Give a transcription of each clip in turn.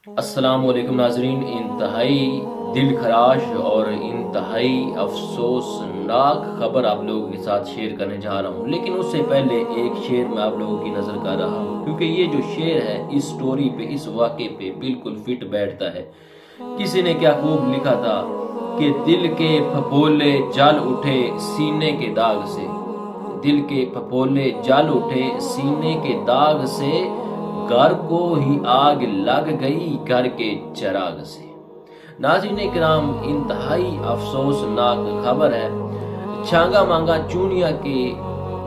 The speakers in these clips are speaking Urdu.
السلام علیکم ناظرین، انتہائی دل خراش اور انتہائی افسوسناک خبر آپ لوگوں کے ساتھ شیئر کرنے جا رہا ہوں، لیکن اس سے پہلے ایک شعر میں آپ لوگوں کی نظر کر رہا ہوں، کیونکہ یہ جو شعر ہے اس سٹوری پہ، اس واقعے پہ بالکل فٹ بیٹھتا ہے۔ کسی نے کیا خوب لکھا تھا کہ دل کے پھپھولے جل اٹھے سینے کے داغ سے، دل کے پھپھولے جل اٹھے سینے کے داغ سے، گھر کو ہی آگ لگ گئی گھر کے چراغ سے۔ ناظرین کرام، انتہائی افسوسناک خبر ہے۔ چھانگا مانگا چونیا کے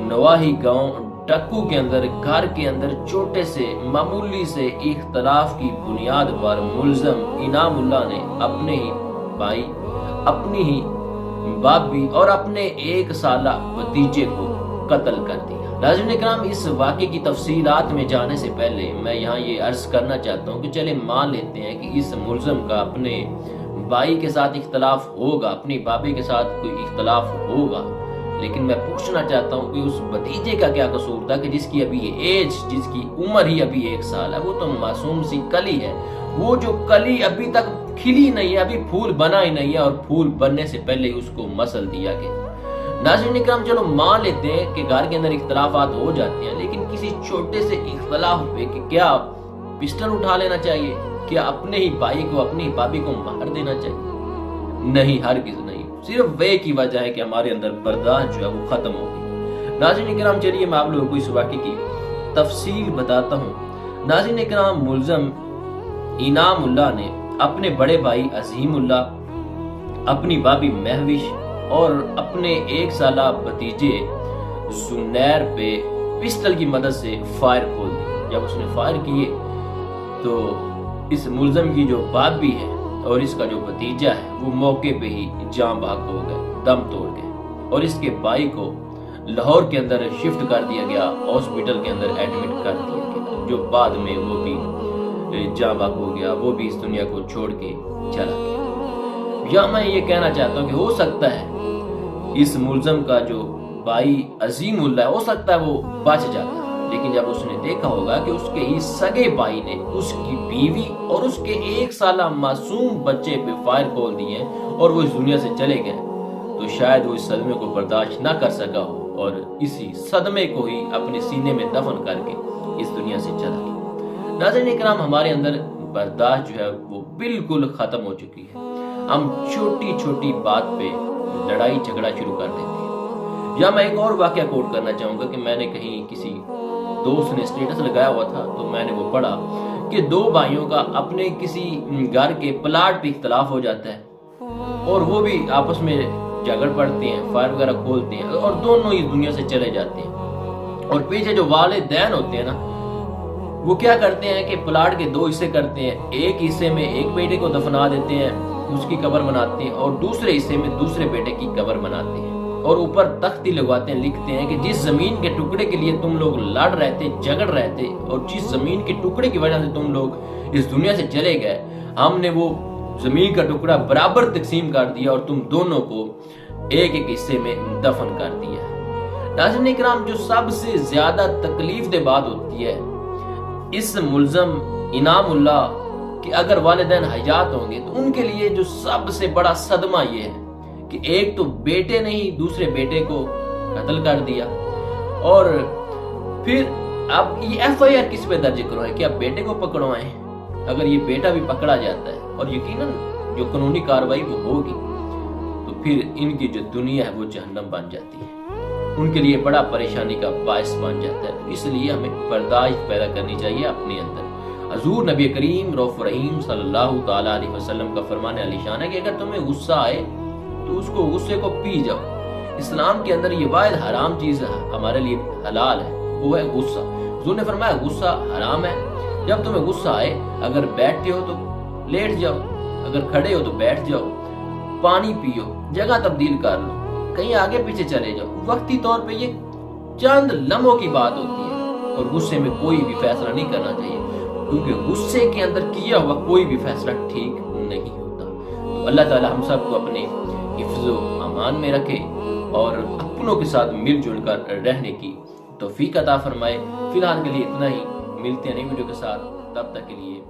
نواحی گاؤں ڈکو کے اندر، گھر کے اندر چھوٹے سے معمولی سے اختلاف کی بنیاد پر ملزم انعام اللہ نے اپنے ہی بھائی، اپنی ہی بابی اور اپنے 1 سالہ بھتیجے کو قتل کر دیا۔ ناظرین اکرام، اس واقعے کی تفصیلات میں جانے سے پہلے میں یہاں یہ عرض کرنا چاہتا ہوں کہ چلے مان لیتے ہیں کہ اس ملزم کا اپنے بھائی کے ساتھ اختلاف ہوگا، اپنی بابی کے ساتھ کوئی اختلاف ہوگا، لیکن میں پوچھنا چاہتا ہوں کہ اس بھتیجے کا کیا قصور تھا کہ جس کی ابھی ایج، جس کی عمر ہی ابھی 1 سال ہے؟ وہ تو معصوم سی کلی ہے، وہ جو کلی ابھی تک کھلی نہیں ہے، ابھی پھول بنا ہی نہیں ہے، اور پھول بننے سے پہلے اس کو مسل دیا گیا۔ ناظرین اکرام، چلو مان لیتے ہیں کہ گھر کے اندر اختلافات ہو جاتے ہیں، لیکن کسی چھوٹے سے اختلاف پہ کہ کیا پسٹل اٹھا لینا چاہیے؟ کیا اپنے ہی بھائی کو، اپنی بابی کو مار دینا چاہیے؟ نہیں، ہرگز نہیں۔ صرف وہ کی وجہ ہے کہ ہمارے اندر برداشت جو ہے وہ ختم ہو گئی۔ ناظرین اکرام، چلیے میں آپ لوگوں کو اس واقعے کی تفصیل بتاتا ہوں۔ ناظرین اکرام، ملزم انعام اللہ نے اپنے بڑے بھائی عظیم اللہ، اپنی بابی مہوش اور اپنے 1 سالہ بھتیجے زنیر پہ پسٹل کی مدد سے فائر کھول دی۔ جب اس نے فائر کیے تو اس ملزم کی جو بابی ہے اور اس کا جو بھتیجا ہے وہ موقع پہ ہی جاں بحق ہو گئے، دم توڑ گئے، اور اس کے بھائی کو لاہور کے اندر شفٹ کر دیا گیا، ہاسپٹل کے اندر ایڈمٹ کر دیا گیا، جو بعد میں وہ بھی جاں بحق ہو گیا، وہ بھی اس دنیا کو چھوڑ کے چلا گیا۔ یا میں یہ کہنا چاہتا ہوں کہ ہو سکتا ہے اس ملزم کا جو بھائی عظیم اللہ ہے، ہو سکتا ہے وہ بچ جاتا، لیکن جب اس نے دیکھا ہوگا کہ اس کے ہی سگے بھائی نے اس کی بیوی اور اس کے 1 سالہ معصوم بچے پہ فائر کھول دیے اور وہ اس دنیا سے چلے گئے، تو شاید وہ اس صدمے کو برداشت نہ کر سکا ہو، اور اسی صدمے کو ہی اپنے سینے میں دفن کر کے اس دنیا سے چلا گیا۔ ناظرین اکرام، ہمارے اندر برداشت جو ہے وہ بالکل ختم ہو چکی ہے۔ ہم چھوٹی چھوٹی بات پہ لڑائی جھگڑا شروع کر دیتے ہیں۔ یا میں ایک اور واقعہ کوٹ کرنا چاہوں گا کہ میں نے کہیں کسی دوست نے اسٹیٹس لگایا ہوا تھا، تو میں نے وہ پڑھا کہ 2 بھائیوں کا اپنے کسی گھر کے پلاٹ پہ اختلاف ہو جاتا ہے، اور وہ بھی آپس میں جھگڑ پڑتے ہیں، فائر وغیرہ کھولتے ہیں، اور دونوں ہی دنیا سے چلے جاتے ہیں۔ اور پیچھے جو والدین ہوتے ہیں نا، وہ کیا کرتے ہیں کہ پلاٹ کے 2 حصے کرتے ہیں، ایک حصے میں ایک بیٹے کو دفنا دیتے ہیں، اس کی قبر بناتے ہیں، اور دوسرے حصے میں دوسرے بیٹے کی قبر بناتے ہیں، اور اوپر تختی لگواتے ہیں، لکھتے ہیں کہ جس زمین کے ٹکڑے کے لیے تم لوگ لڑ رہے تھے، جھگڑ رہے تھے، اور جس زمین کے ٹکڑے کی وجہ سے تم لوگ اس دنیا سے چلے گئے، ہم نے وہ زمین کا ٹکڑا برابر تقسیم کر دیا اور تم دونوں کو ایک ایک حصے میں دفن کر دیا ہے۔ ناظرین اکرام، جو سب سے زیادہ تکلیف دہ بات ہوتی ہے اس ملزم انعام اللہ کہ اگر والدین حیات ہوں گے تو ان کے لیے جو سب سے بڑا صدمہ یہ ہے کہ ایک تو بیٹے نے ہی دوسرے بیٹے کو قتل کر دیا، اور پھر اب یہ FIR کس پہ درج کروائیں؟ کہ اب بیٹے کو پکڑوائیں؟ اگر یہ بیٹا بھی پکڑا جاتا ہے اور یقیناً جو قانونی کارروائی وہ ہوگی، تو پھر ان کی جو دنیا ہے وہ جہنم بن جاتی ہے، ان کے لیے بڑا پریشانی کا باعث بن جاتا ہے۔ اس لیے ہمیں برداشت پیدا کرنی چاہیے اپنے اندر۔ حضور نبی کریم رؤوف رحیم صلی اللہ تعالیٰ علیہ وسلم کا فرمان علی شان ہے کہ اگر تمہیں غصہ آئے تو اس کو غصے کو پی جاؤ۔ اسلام کے اندر یہ واحد حرام چیز ہمارے لیے حلال ہے، وہ ہے غصہ۔ حضور نے فرمایا غصہ حرام ہے۔ جب تمہیں غصہ آئے، اگر بیٹھتے ہو تو لیٹ جاؤ، اگر کھڑے ہو تو بیٹھ جاؤ، پانی پیو، جگہ تبدیل کر لو، کہیں آگے پیچھے چلے جاؤ۔ وقتی طور پہ یہ چند لمحوں کی بات ہوتی ہے، اور غصے میں کوئی بھی فیصلہ نہیں کرنا چاہیے، کیونکہ غصے کے اندر کیا ہوا کوئی بھی فیصلہ ٹھیک نہیں ہوتا۔ تو اللہ تعالی ہم سب کو اپنے حفظ و امان میں رکھے اور اپنوں کے ساتھ مل جل کر رہنے کی توفیق عطا فرمائے۔ فی الحال کے لیے اتنا ہی، ملتے ہیں نئی ویڈیو کے ساتھ، تب تک کے لیے